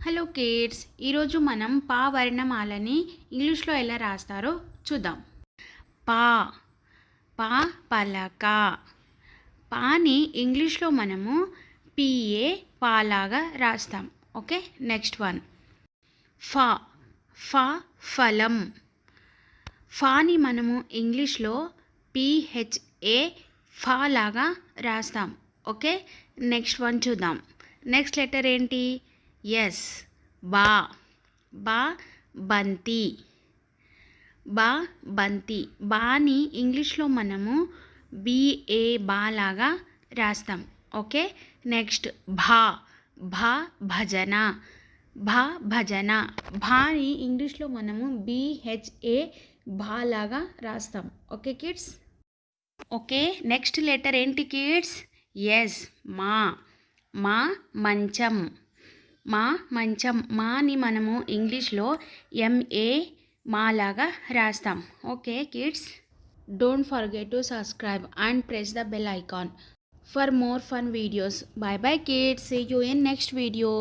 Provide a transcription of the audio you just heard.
Hello kids, ఈరోజు మనం పా వర్ణమాలని ఇంగ్లీష్లో ఎలా రాస్తారో చూద్దాం. పా పా పలక. పాని ఇంగ్లీష్లో మనము పిఏ పాలాగా రాస్తాం. Okay, next one. ఫా ఫా ఫలం. ఫాని మనము ఇంగ్లీష్లో పిహెచ్ఏ ఫా లాగా రాస్తాం. ఓకే, నెక్స్ట్ వన్ చూద్దాం. నెక్స్ట్ లెటర్ ఏంటి? ఎస్, బా బా బంతి. బా బంతి. బాని ఇంగ్లీష్లో మనము బిఏ బా లాగా రాస్తాం. ఓకే, నెక్స్ట్ భా భా భజన. భా భజన. భాని ఇంగ్లీష్లో మనము బిహెచ్ఏ భా లాగా రాస్తాం. Okay kids. Okay, next letter ఏంటి కిడ్స్? ఎస్, మా మా మంచం. మా మంచం. మాని మనము ఇంగ్లీష్లో ఎంఏ మా లాగా రాస్తాం. Okay kids, don't forget to subscribe and press the bell icon for more fun videos. Bye bye kids, see you in next video.